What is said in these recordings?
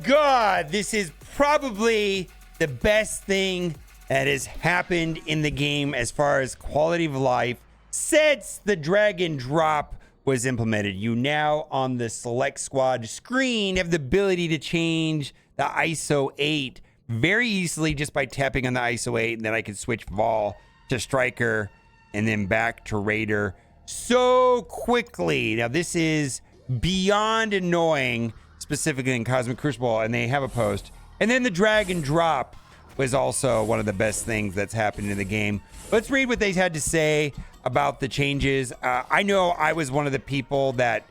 God, this is probably the best thing that has happened in the game as far as quality of life since the drag and drop was implemented. You now on the select squad screen have the ability to change the ISO 8 very easily just by tapping on the ISO 8, and then I can switch Vol to Striker and then back to Raider so quickly. Now this is beyond annoying, specifically in Cosmic Crucible, and they have a post. And then the drag and drop was also one of the best things that's happened in the game. Let's read what they had to say about the changes. I know I was one of the people that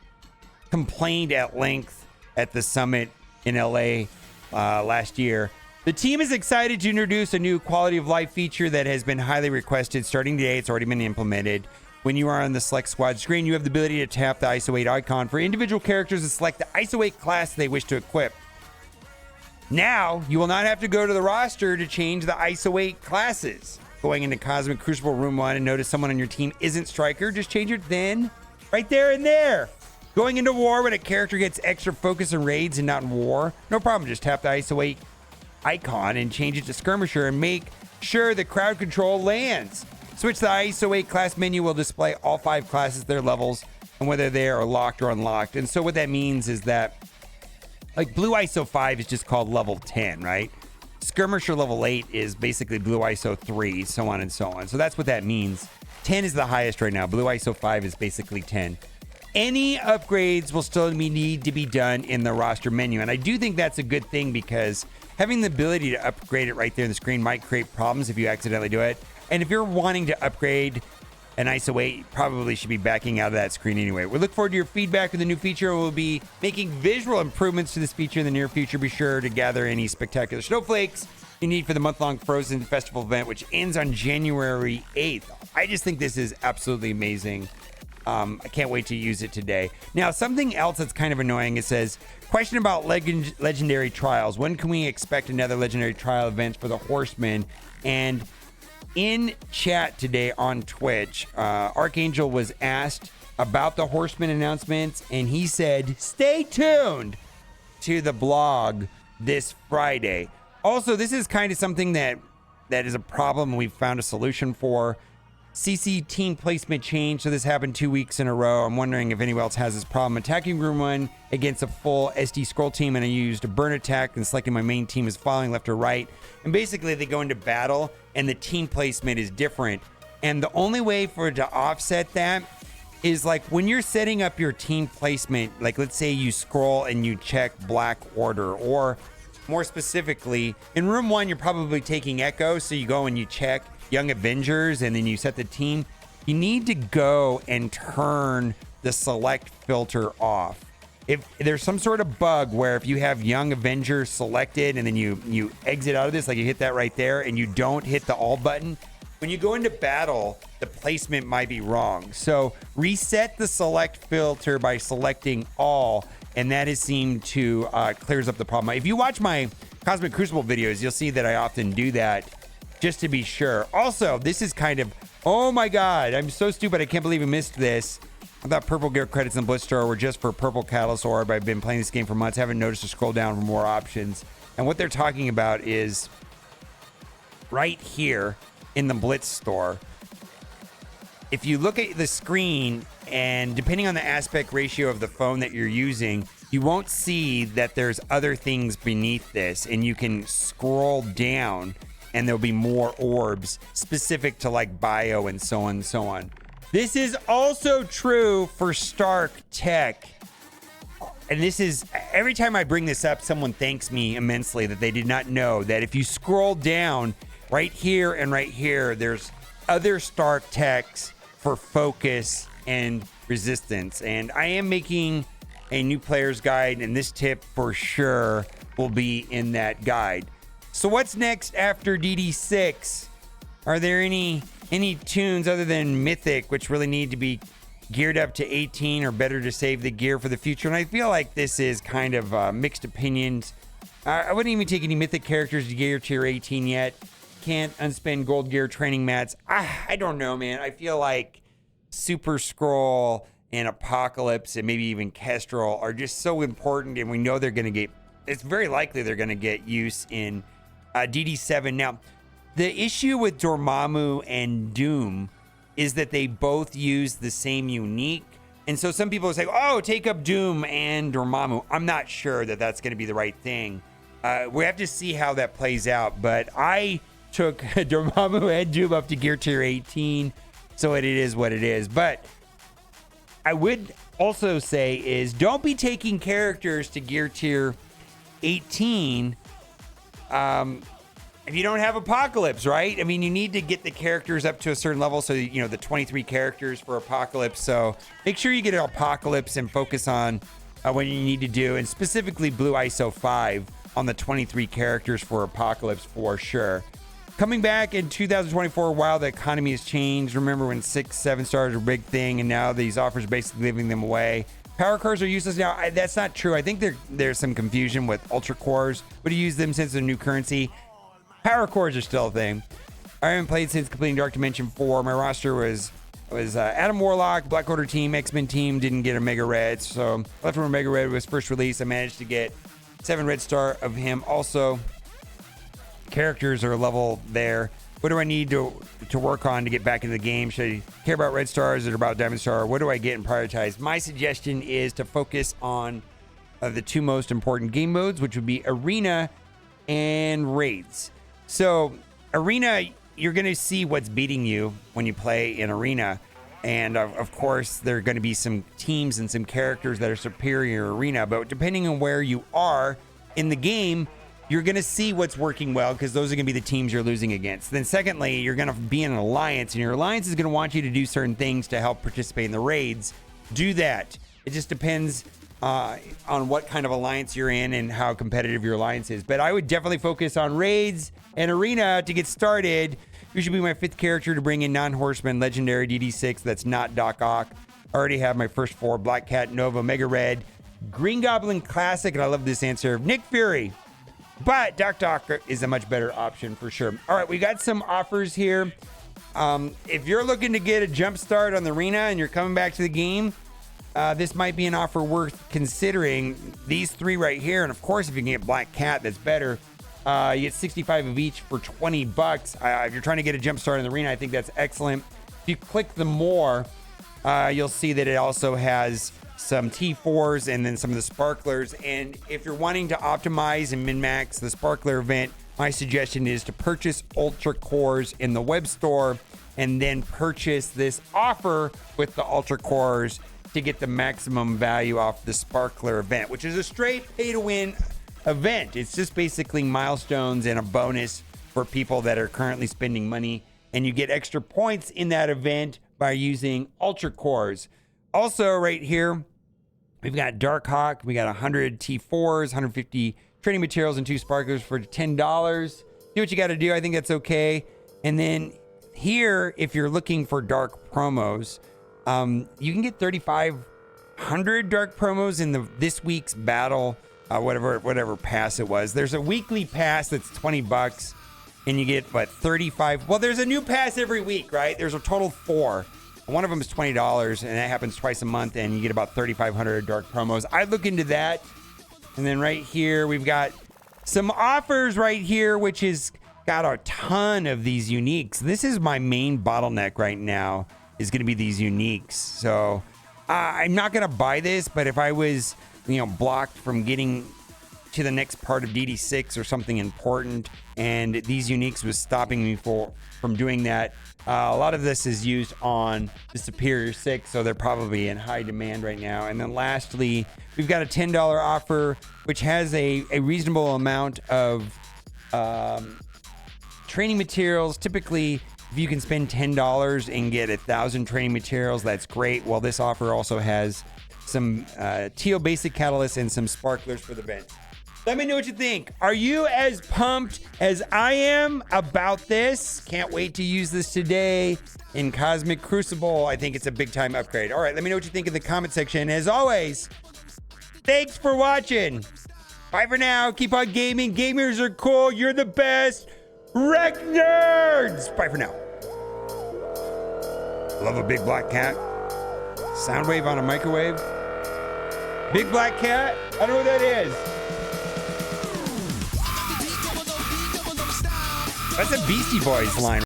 complained at length at the summit in LA last year. The team is excited to introduce a new quality of life feature that has been highly requested. Starting today, it's already been implemented. When you are on the select squad screen, you have the ability to tap the ISO 8 icon for individual characters and select the ISO 8 class they wish to equip. Now, you will not have to go to the roster to change the ISO 8 classes. Going into Cosmic Crucible Room 1 and notice someone on your team isn't Striker, just change it then, right there and there. Going into War when a character gets extra focus in raids and not in War, no problem, just tap the ISO 8 icon and change it to Skirmisher and make sure the crowd control lands. Switch the ISO 8 class menu will display all 5 classes, their levels, and whether they are locked or unlocked. And so what that means is that, like, Blue ISO 5 is just called level 10, right? Skirmisher level 8 is basically Blue ISO 3, so on and so on. So that's what that means. 10 is the highest right now. Blue ISO 5 is basically 10. Any upgrades will still need to be done in the roster menu. And I do think that's a good thing because having the ability to upgrade it right there on the screen might create problems if you accidentally do it. And if you're wanting to upgrade an ISO 8, probably should be backing out of that screen anyway. We look forward to your feedback with the new feature. We'll be making visual improvements to this feature in the near future. Be sure to gather any spectacular snowflakes you need for the month-long Frozen Festival event, which ends on January 8th. I just think this is absolutely amazing. I can't wait to use it today. Now, something else that's kind of annoying, it says, question about legendary trials. When can we expect another legendary trial event for the Horsemen? And in chat today on Twitch, Archangel was asked about the Horsemen announcements, and he said, stay tuned to the blog this Friday. Also, this is kind of something that is a problem we've found a solution for. CC team placement change, so this happened 2 weeks in a row. I'm wondering if anyone else has this problem. Attacking room 1 against a full SD scroll team, and I used a burn attack and selecting my main team is following left or right. And basically they go into battle and the team placement is different. And the only way for it to offset that is like when you're setting up your team placement, like let's say you scroll and you check Black Order, or more specifically, in room 1, you're probably taking Echo, so you go and you check Young Avengers and then you set the team. You need to go and turn the select filter off. If there's some sort of bug where if you have Young Avengers selected and then you exit out of this, like you hit that right there and you don't hit the all button, when you go into battle, the placement might be wrong. So reset the select filter by selecting all, and that has seemed to clears up the problem. If you watch my Cosmic Crucible videos, you'll see that I often do that just to be sure. Also, this is kind of, oh my God, I'm so stupid. I can't believe I missed this. I thought purple gear credits in Blitzstar were just for purple Catalyst Orb. I've been playing this game for months. Haven't noticed to scroll down for more options. And what they're talking about is right here in the Blitz store. If you look at the screen, and depending on the aspect ratio of the phone that you're using, you won't see that there's other things beneath this, and you can scroll down and there'll be more orbs specific to like bio and so on and so on. This is also true for Stark Tech. And this is, every time I bring this up, someone thanks me immensely that they did not know that if you scroll down right here and right here, there's other Stark Techs for focus and resistance. And I am making a new player's guide, and this tip for sure will be in that guide. So what's next after DD6? Are there any tunes other than Mythic, which really need to be geared up to 18 or better to save the gear for the future? And I feel like this is kind of mixed opinions. I wouldn't even take any Mythic characters to gear tier 18 yet. Can't unspend gold gear training mats. I don't know, man. I feel like Super Scroll and Apocalypse and maybe even Kestrel are just so important, and we know they're going to get it's very likely they're going to get use in DD7. Now, the issue with Dormammu and Doom is that they both use the same unique. And so some people say, oh, take up Doom and Dormammu. I'm not sure that that's going to be the right thing. We have to see how that plays out. But I took Dormammu and Doom up to gear tier 18. So it is what it is. But I would also say is don't be taking characters to gear tier 18 if you don't have Apocalypse, right? I mean, you need to get the characters up to a certain level. So, you know, the 23 characters for Apocalypse. So make sure you get an Apocalypse and focus on what you need to do. And specifically Blue ISO 5 on the 23 characters for Apocalypse for sure. Coming back in 2024, while the economy has changed, remember when 6, 7 stars were a big thing, and now these offers are basically giving them away. Power cores are useless now. That's not true. I think there's some confusion with Ultra Cores. Would you use them since they're new currency? Power cores are still a thing. I haven't played since completing Dark Dimension 4. My roster was Adam Warlock, Black Order team, X-Men team. Didn't get a Mega Red, so Leftover Mega Red was first release. I managed to get 7 red star of him. Also, characters are level there. What do I need to work on to get back into the game? Should I care about red stars or about diamond star? What do I get and prioritize? My suggestion is to focus on the 2 most important game modes, which would be arena and raids. So arena, you're going to see what's beating you when you play in arena. And of course, there are going to be some teams and some characters that are superior in arena. But depending on where you are in the game, you're going to see what's working well because those are going to be the teams you're losing against. Then secondly, you're going to be in an alliance, and your alliance is going to want you to do certain things to help participate in the raids. Do that. It just depends on what kind of alliance you're in and how competitive your alliance is. But I would definitely focus on raids and arena to get started. You should be my 5th character to bring in non-horseman legendary DD6 that's not Doc Ock. I already have my first 4: Black Cat, Nova, Mega Red, Green Goblin Classic, and I love this answer, Nick Fury. But Doc is a much better option for sure. All right, we got some offers here. If you're looking to get a jump start on the arena and you're coming back to the game, this might be an offer worth considering. These 3 right here, and of course, if you can get Black Cat, that's better. You get 65 of each for $20. If you're trying to get a jump start in the arena, I think that's excellent. If you click the more, you'll see that it also has some T4s and then some of the sparklers. And if you're wanting to optimize and min-max the sparkler event, my suggestion is to purchase Ultra Cores in the web store and then purchase this offer with the Ultra Cores to get the maximum value off the sparkler event, which is a straight pay-to-win event. It's just basically milestones and a bonus for people that are currently spending money, and you get extra points in that event by using Ultra Cores. Also right here, we've got Darkhawk. We got 100 T4s, 150 training materials, and 2 sparklers for $10. Do what you got to do. I think that's okay. And then here, if you're looking for dark promos, you can get 3,500 dark promos in this week's battle, whatever pass it was. There's a weekly pass that's $20, and you get 35. Well, there's a new pass every week, right? There's a total 4. One of them is $20, and that happens twice a month, and you get about 3,500 dark promos. I'd look into that. And then right here, we've got some offers right here, which is got a ton of these uniques. This is my main bottleneck right now, is going to be these uniques. So I'm not going to buy this, but if I was, blocked from getting to the next part of DD6 or something important, and these uniques was stopping me from doing that, a lot of this is used on the Superior 6, so they're probably in high demand right now. And then lastly, we've got a $10 offer, which has a reasonable amount of training materials. Typically, if you can spend $10 and get 1,000 training materials, that's great. Well, this offer also has some Teal Basic Catalysts and some Sparklers for the vent. Let me know what you think. Are you as pumped as I am about this? Can't wait to use this today in Cosmic Crucible. I think it's a big time upgrade. All right, let me know what you think in the comment section. As always, thanks for watching. Bye for now. Keep on gaming. Gamers are cool. You're the best. Wreck nerds. Bye for now. Love a big black cat. Soundwave on a microwave. Big black cat. I don't know what that is. That's a Beastie Boys line.